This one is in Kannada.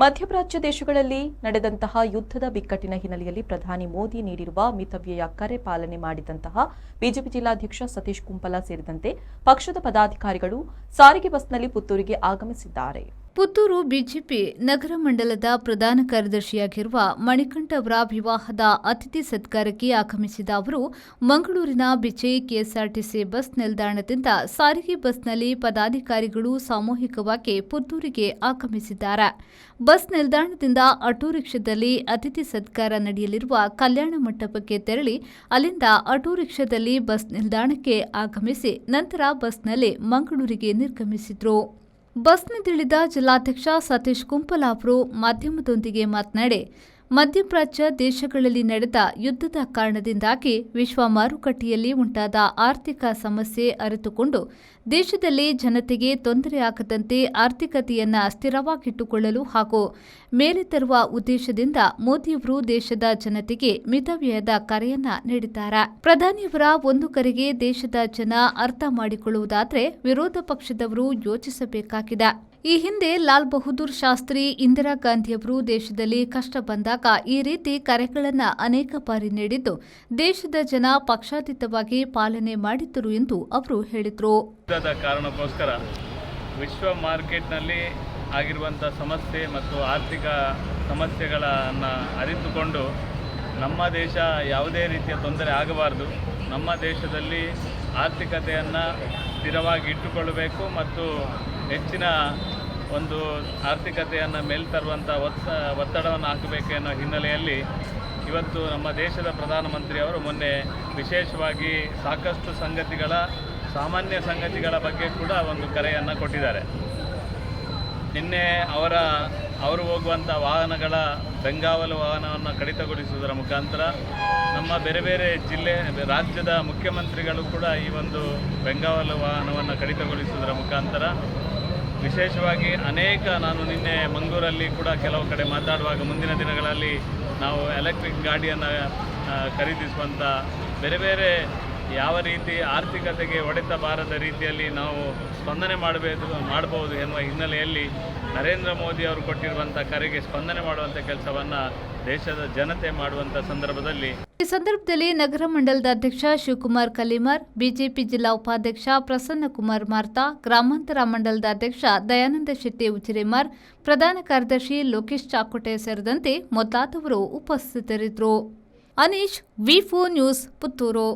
ಮಧ್ಯಪ್ರಾಚ್ಯ ದೇಶಗಳಲ್ಲಿ ನಡೆದಂತಹ ಯುದ್ಧದ ಬಿಕ್ಕಟ್ಟಿನ ಹಿನ್ನೆಲೆಯಲ್ಲಿ ಪ್ರಧಾನಿ ಮೋದಿ ನೀಡಿರುವ ಮಿತವ್ಯಯ ಕರೆ ಪಾಲನೆ ಮಾಡಿದಂತಹ ಬಿಜೆಪಿ ಜಿಲ್ಲಾಧ್ಯಕ್ಷ ಸತೀಶ್ ಕುಂಪಲ ಸೇರಿದಂತೆ ಪಕ್ಷದ ಪದಾಧಿಕಾರಿಗಳು ಸಾರಿಗೆ ಬಸ್ನಲ್ಲಿ ಪುತ್ತೂರಿಗೆ ಆಗಮಿಸಿದ್ದಾರೆ. ಪುತ್ತೂರು ಬಿಜೆಪಿ ನಗರ ಮಂಡಲದ ಪ್ರಧಾನ ಕಾರ್ಯದರ್ಶಿಯಾಗಿರುವ ಮಣಿಕಂಠ ಅವರ ವಿವಾಹದ ಅತಿಥಿ ಸತ್ಕಾರಕ್ಕೆ ಆಗಮಿಸಿದ ಅವರು ಮಂಗಳೂರಿನ ಬಿಜೆ ಕೆಎಸ್ಆರ್ಟಿಸಿ ಬಸ್ ನಿಲ್ದಾಣದಿಂದ ಸಾರಿಗೆ ಬಸ್ನಲ್ಲಿ ಪದಾಧಿಕಾರಿಗಳು ಸಾಮೂಹಿಕವಾಗಿ ಪುತ್ತೂರಿಗೆ ಆಗಮಿಸಿದ್ದಾರೆ. ಬಸ್ ನಿಲ್ದಾಣದಿಂದ ಆಟೋ ರಿಕ್ಷಾದಲ್ಲಿ ಅತಿಥಿ ಸತ್ಕಾರ ನಡೆಯಲಿರುವ ಕಲ್ಯಾಣ ಮಂಟಪಕ್ಕೆ ತೆರಳಿ ಅಲ್ಲಿಂದ ಆಟೋ ರಿಕ್ಷಾದಲ್ಲಿ ಬಸ್ ನಿಲ್ದಾಣಕ್ಕೆ ಆಗಮಿಸಿ ನಂತರ ಬಸ್ನಲ್ಲಿ ಮಂಗಳೂರಿಗೆ ನಿರ್ಗಮಿಸಿದರು. ಬಸ್ನಿಳಿದ ಜಿಲ್ಲಾಧ್ಯಕ್ಷ ಸತೀಶ್ ಕುಂಪಲ ಅವರು ಮಾಧ್ಯಮದೊಂದಿಗೆ ಮಾತನಾಡಿ, ಮಧ್ಯಪ್ರಾಚ್ಯ ದೇಶಗಳಲ್ಲಿ ನಡೆದ ಯುದ್ಧದ ಕಾರಣದಿಂದಾಗಿ ವಿಶ್ವ ಮಾರುಕಟ್ಟೆಯಲ್ಲಿ ಉಂಟಾದ ಆರ್ಥಿಕ ಸಮಸ್ಯೆ ಅರಿತುಕೊಂಡು ದೇಶದಲ್ಲಿ ಜನತೆಗೆ ತೊಂದರೆಯಾಗದಂತೆ ಆರ್ಥಿಕತೆಯನ್ನು ಸ್ಥಿರವಾಗಿಟ್ಟುಕೊಳ್ಳಲು ಹಾಗೂ ಮೇಲೆ ತರುವ ಉದ್ದೇಶದಿಂದ ಮೋದಿಯವರು ದೇಶದ ಜನತೆಗೆ ಮಿತವ್ಯಯದ ಕರೆಯನ್ನ ನೀಡಿದ್ದಾರೆ. ಪ್ರಧಾನಿಯವರ ಒಂದು ಕರೆಗೆ ದೇಶದ ಜನ ಅರ್ಥ ಮಾಡಿಕೊಳ್ಳುವುದಾದರೆ ವಿರೋಧ ಪಕ್ಷದವರು ಯೋಚಿಸಬೇಕಾಗಿದೆ. ಈ ಹಿಂದೆ ಲಾಲ್ ಬಹದ್ದೂರ್ ಶಾಸ್ತ್ರಿ, ಇಂದಿರಾ ಗಾಂಧಿಯವರು ದೇಶದಲ್ಲಿ ಕಷ್ಟ ಬಂದಾಗ ಈ ರೀತಿ ಕರೆಗಳನ್ನು ಅನೇಕ ಬಾರಿ ನೀಡಿದ್ದು ದೇಶದ ಜನ ಪಕ್ಷಾತೀತವಾಗಿ ಪಾಲನೆ ಮಾಡಿದ್ದರು ಎಂದು ಅವರು ಹೇಳಿದರು. ಕಾರಣಕ್ಕೋಸ್ಕರ ವಿಶ್ವ ಮಾರ್ಕೆಟ್ನಲ್ಲಿ ಆಗಿರುವಂಥ ಸಮಸ್ಯೆ ಮತ್ತು ಆರ್ಥಿಕ ಸಮಸ್ಯೆಗಳನ್ನು ಅರಿತುಕೊಂಡು ನಮ್ಮ ದೇಶ ಯಾವುದೇ ರೀತಿಯ ತೊಂದರೆ ಆಗಬಾರದು, ನಮ್ಮ ದೇಶದಲ್ಲಿ ಆರ್ಥಿಕತೆಯನ್ನು ಸ್ಥಿರವಾಗಿ ಇಟ್ಟುಕೊಳ್ಳಬೇಕು ಮತ್ತು ಹೆಚ್ಚಿನ ಒಂದು ಆರ್ಥಿಕತೆಯನ್ನು ಮೇಲ್ತರುವಂಥ ಒತ್ತಡವನ್ನು ಹಾಕಬೇಕು ಅನ್ನೋ ಹಿನ್ನೆಲೆಯಲ್ಲಿ ಇವತ್ತು ನಮ್ಮ ದೇಶದ ಪ್ರಧಾನಮಂತ್ರಿಯವರು ಮೊನ್ನೆ ವಿಶೇಷವಾಗಿ ಸಾಕಷ್ಟು ಸಾಮಾನ್ಯ ಸಂಗತಿಗಳ ಬಗ್ಗೆ ಕೂಡ ಒಂದು ಕರೆಯನ್ನು ಕೊಟ್ಟಿದ್ದಾರೆ. ನಿನ್ನೆ ಅವರು ಹೋಗುವಂಥ ವಾಹನಗಳ ಬೆಂಗಾವಲು ವಾಹನವನ್ನು ಕಡಿತಗೊಳಿಸುವುದರ ಮುಖಾಂತರ ನಮ್ಮ ಬೇರೆ ಬೇರೆ ರಾಜ್ಯದ ಮುಖ್ಯಮಂತ್ರಿಗಳು ಕೂಡ ಈ ಒಂದು ಬೆಂಗಾವಲು ವಾಹನವನ್ನು ಕಡಿತಗೊಳಿಸುವುದರ ಮುಖಾಂತರ ವಿಶೇಷವಾಗಿ ನಾನು ನಿನ್ನೆ ಮಂಗಳೂರಲ್ಲಿ ಕೂಡ ಕೆಲವು ಕಡೆ ಮಾತಾಡುವಾಗ ಮುಂದಿನ ದಿನಗಳಲ್ಲಿ ನಾವು ಎಲೆಕ್ಟ್ರಿಕ್ ಗಾಡಿಯನ್ನು ಖರೀದಿಸುವಂಥ ಬೇರೆ ಬೇರೆ ಯಾವ ರೀತಿ ಆರ್ಥಿಕತೆಗೆ ಹೊಡೆತ ಬಾರದ ರೀತಿಯಲ್ಲಿ ನಾವು ಸ್ಪಂದನೆ ಮಾಡಬಹುದು ಎನ್ನುವ ಹಿನ್ನೆಲೆಯಲ್ಲಿ ನರೇಂದ್ರ ಮೋದಿ ಅವರು ಕೊಟ್ಟಿರುವಂಥ ಕರೆಗೆ ಸ್ಪಂದನೆ ಮಾಡುವಂಥ ಕೆಲಸವನ್ನು ದೇಶದ ಜನತೆ ಮಾಡುವಂಥ ಸಂದರ್ಭದಲ್ಲಿ ಈ ಸಂದರ್ಭದಲ್ಲಿ ನಗರ ಮಂಡಲದ ಅಧ್ಯಕ್ಷ ಶಿವಕುಮಾರ್ ಕಲಿಮಾರ್, ಬಿಜೆಪಿ ಜಿಲ್ಲಾ ಉಪಾಧ್ಯಕ್ಷ ಪ್ರಸನ್ನಕುಮಾರ್ ಮಾರ್ತಾ, ಗ್ರಾಮಾಂತರ ಮಂಡಲದ ಅಧ್ಯಕ್ಷ ದಯಾನಂದ ಶೆಟ್ಟಿ ಉಚಿರೆಮಾರ್, ಪ್ರಧಾನ ಕಾರ್ಯದರ್ಶಿ ಲೋಕೇಶ್ ಚಾಕೋಟೆ ಸೇರಿದಂತೆ ಮೊದಲಾದವರು ಉಪಸ್ಥಿತರಿದ್ದರು. ಅನೀಶ್, ವಿ4 ನ್ಯೂಸ್, ಪುತ್ತೂರು.